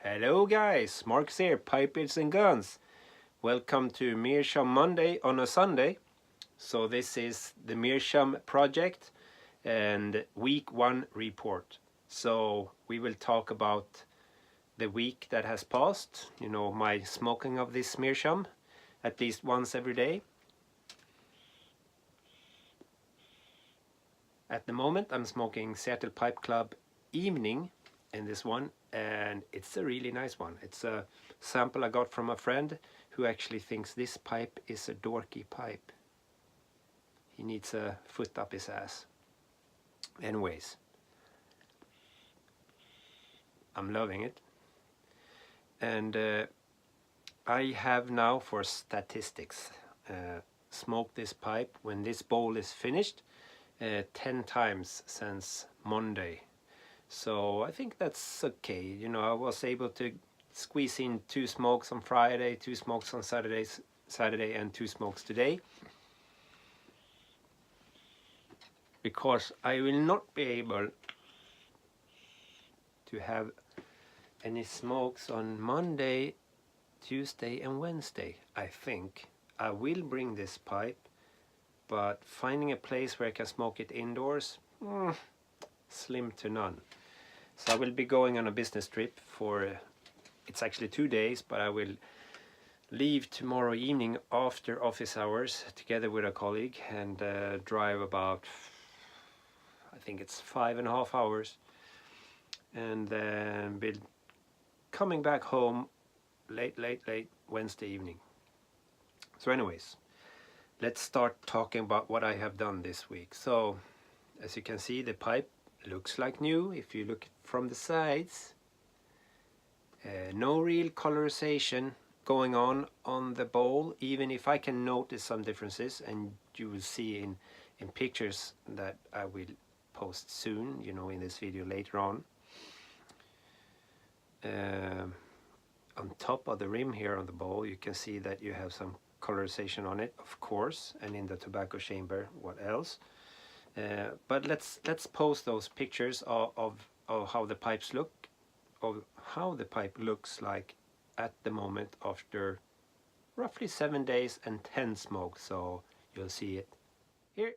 Hello guys, Mark's here, Pipers and Guns. Welcome to Meerschaum Monday on a Sunday. So this is the Meerschaum Project and week 1 report. So we will talk about the week that has passed, my smoking of this Meerschaum at least once every day. At the moment I'm smoking Seattle Pipe Club Evening in this one, and it's a really nice one. It's a sample I got from a friend who actually thinks this pipe is a dorky pipe. He needs a foot up his ass. Anyways, I'm loving it. And I have now, for statistics, smoked this pipe when this bowl is finished 10 times since Monday. So I think that's okay. I was able to squeeze in 2 smokes on Friday, 2 smokes on Saturday and 2 smokes today. Because I will not be able to have any smokes on Monday, Tuesday and Wednesday. I think I will bring this pipe, but finding a place where I can smoke it indoors, slim to none. So I will be going on a business trip for, it's actually 2 days, but I will leave tomorrow evening after office hours together with a colleague and drive about, I think it's 5.5 hours, and then be coming back home late Wednesday evening. So anyways, let's start talking about what I have done this week. So as you can see, the pipe looks like new if you look from the sides. No real colorization going on the bowl, even if I can notice some differences, and you will see in pictures that I will post soon, in this video later on. On top of the rim here on the bowl, you can see that you have some colorization on it, of course, and in the tobacco chamber, what else? But let's post those pictures of how the pipes look, of how the pipe looks like at the moment after roughly 7 days and 10 smokes. So you'll see it here.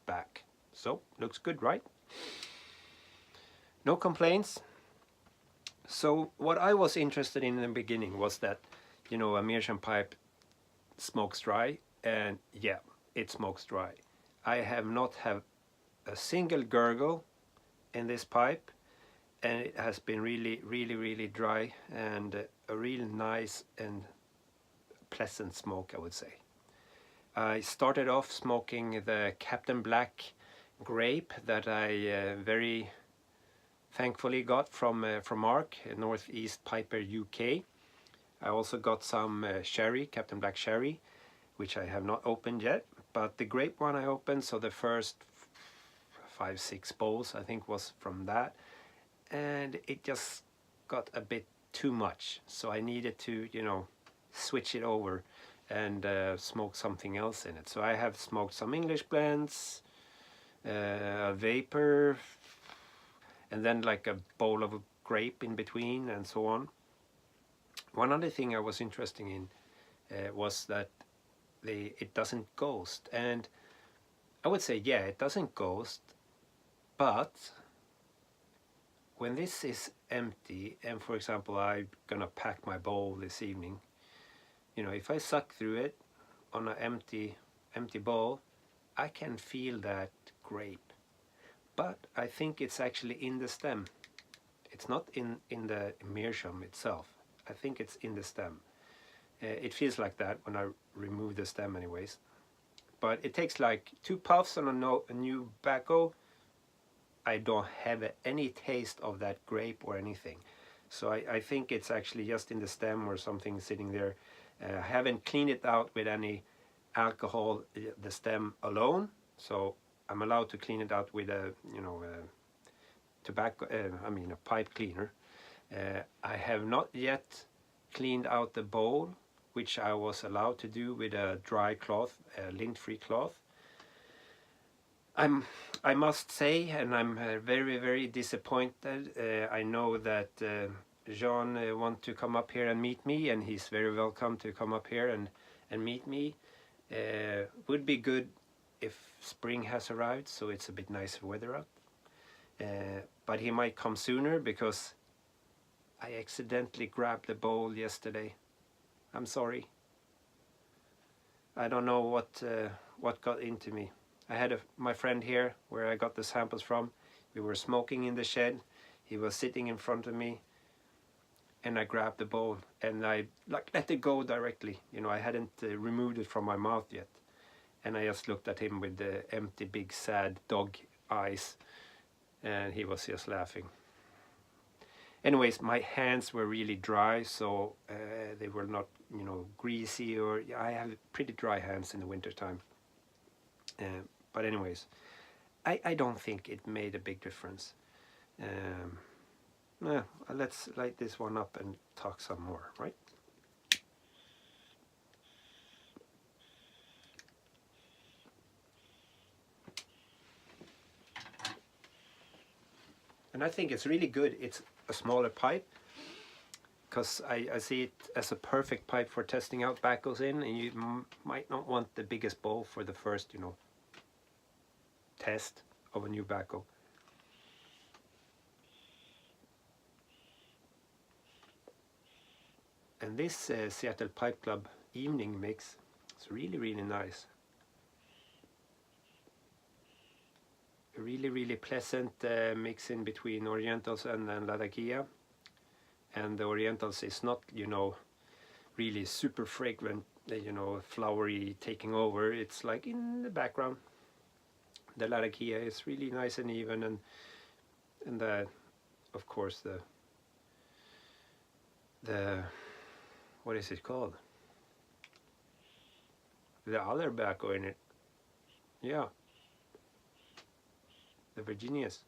Back. So looks good, right? No complaints. So what I was interested in the beginning was that, a Meerschaum pipe smokes dry, and yeah, it smokes dry. I have not had a single gurgle in this pipe, and it has been really dry, and a real nice and pleasant smoke, I would say. I started off smoking the Captain Black grape that I very thankfully got from Mark, Northeast Piper UK. I also got some sherry, Captain Black sherry, which I have not opened yet, but the grape one I opened, so the first 5-6 bowls I think was from that, and it just got a bit too much, so I needed to switch it over and smoke something else in it. So I have smoked some English blends, a vapor, and then like a bowl of grape in between, and so on. One other thing I was interested in was that it doesn't ghost, and I would say, yeah, it doesn't ghost, but when this is empty, and for example I'm gonna pack my bowl this evening, if I suck through it on an empty bowl, I can feel that grape, but I think it's actually in the stem. It's not in the Meerschaum itself. I think it's in the stem. It feels like that when I remove the stem anyways. But it takes like 2 puffs on a new tobacco. I don't have any taste of that grape or anything. So I think it's actually just in the stem or something sitting there. I haven't cleaned it out with any alcohol, the stem alone. So I'm allowed to clean it out with a, you know, tobacco, a pipe cleaner. I have not yet cleaned out the bowl, which I was allowed to do with a dry cloth, a lint-free cloth. I must say, and I'm very, very disappointed. I know that Jean wants to come up here and meet me, and he's very welcome to come up here and meet me. Would be good if spring has arrived, so it's a bit nicer weather out. But he might come sooner because I accidentally grabbed the bowl yesterday. I'm sorry. I don't know what got into me. I had my friend here where I got the samples from. We were smoking in the shed. He was sitting in front of me, and I grabbed the bowl and I let it go directly. You know, I hadn't removed it from my mouth yet, and I just looked at him with the empty, big, sad dog eyes, and he was just laughing. Anyways, my hands were really dry, so they were not, you know, greasy, or I have pretty dry hands in the wintertime. But anyways, I don't think it made a big difference. Let's light this one up and talk some more, right? And I think it's really good. It's a smaller pipe, because I see it as a perfect pipe for testing out backhoes in, and you might not want the biggest bowl for the first, you know, test of a new backhoe. And this Seattle Pipe Club evening mix is really, really nice. A really, really pleasant mix in between Orientals and Latakia. And the Orientals is not, you know, really super fragrant, you know, flowery taking over. It's like in the background. The Latakia is really nice and even, and of course the what is it called? The other backhoe in it. Yeah. The Virginias.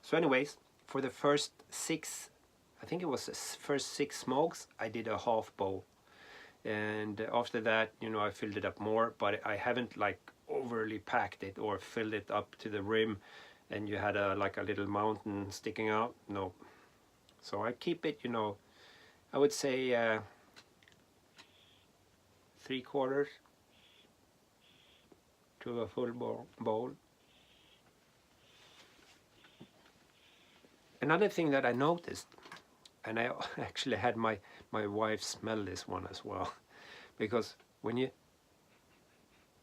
So anyways, for the first 6, I think it was the first 6 smokes, I did a half bowl. And after that, you know, I filled it up more, but I haven't like overly packed it or filled it up to the rim and you had like a little mountain sticking out. No. So I keep it, you know, I would say 3/4 to a full bowl. Another thing that I noticed, and I actually had my wife smell this one as well, because when you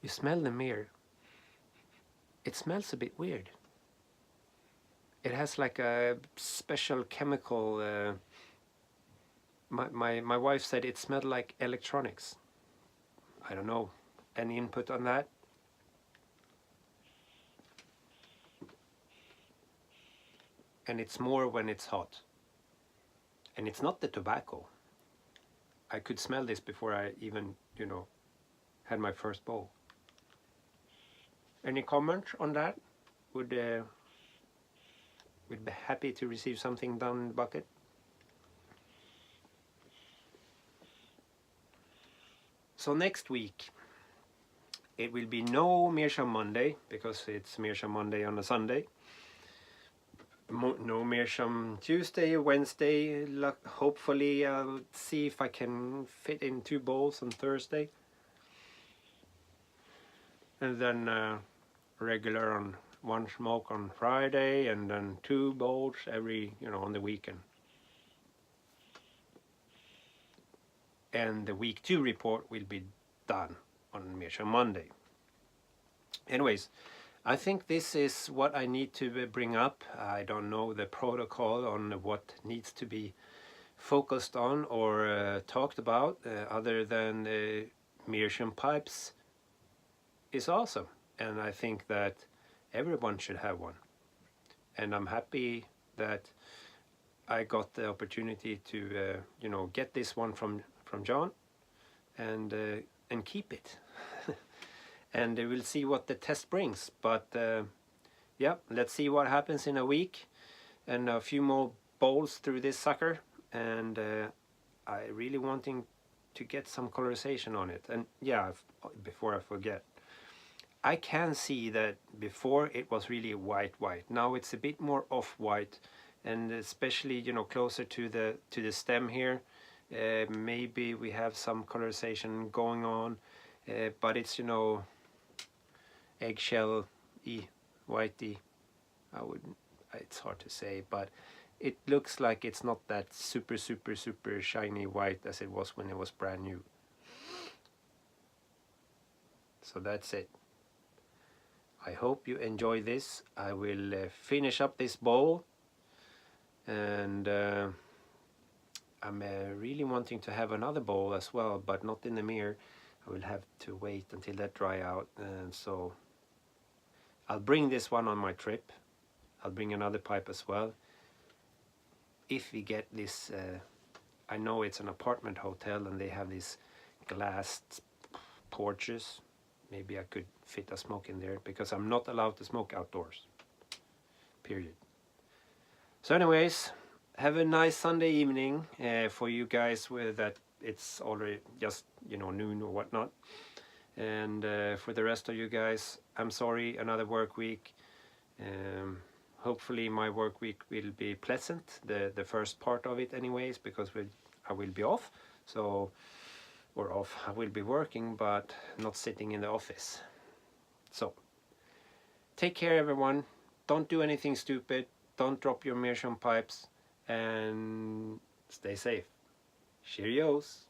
smell the Meer, it smells a bit weird. It has like a special chemical. My wife said it smelled like electronics. I don't know. Any input on that? And it's more when it's hot. And it's not the tobacco. I could smell this before I even, you know, had my first bowl. Any comments on that? Would be happy to receive something down in the bucket. So next week it will be no Meerschaum Monday, because it's Meerschaum Monday on a Sunday. No Meerschaum Tuesday, Wednesday. Hopefully I'll see if I can fit in 2 bowls on Thursday. And then regular on 1 smoke on Friday, and then 2 bowls every, you know, on the weekend. And the week 2 report will be done on Meerschaum Monday. Anyways, I think this is what I need to bring up. I don't know the protocol on what needs to be focused on or talked about, other than Meerschaum pipes is awesome, and I think that everyone should have one. And I'm happy that I got the opportunity to you know, get this one from from John, and keep it. And we'll see what the test brings. But yeah, let's see what happens in a week, and a few more bowls through this sucker, and I really wanting to get some colorization on it. And yeah, before I forget, I can see that before it was really white. Now it's a bit more off-white, and especially, you know, closer to the stem here, maybe we have some colorization going on, but it's, you know, eggshell-y, whitey. It's hard to say, but it looks like it's not that super shiny white as it was when it was brand new. So that's it. I hope you enjoy this. I will finish up this bowl, and I'm really wanting to have another bowl as well, but not in the Meer. I will have to wait until that dry out, and so I'll bring this one on my trip. I'll bring another pipe as well. If we get this, I know it's an apartment hotel and they have these glassed porches. Maybe I could fit a smoke in there, because I'm not allowed to smoke outdoors. Period. So anyways, have a nice Sunday evening for you guys with that it's already just, you know, noon or whatnot. And for the rest of you guys, I'm sorry, another work week. Hopefully my work week will be pleasant, the first part of it anyways, because I will be off. So, or off, I will be working, but not sitting in the office. So, take care everyone. Don't do anything stupid. Don't drop your Meerschaum pipes, and stay safe. Cheerios.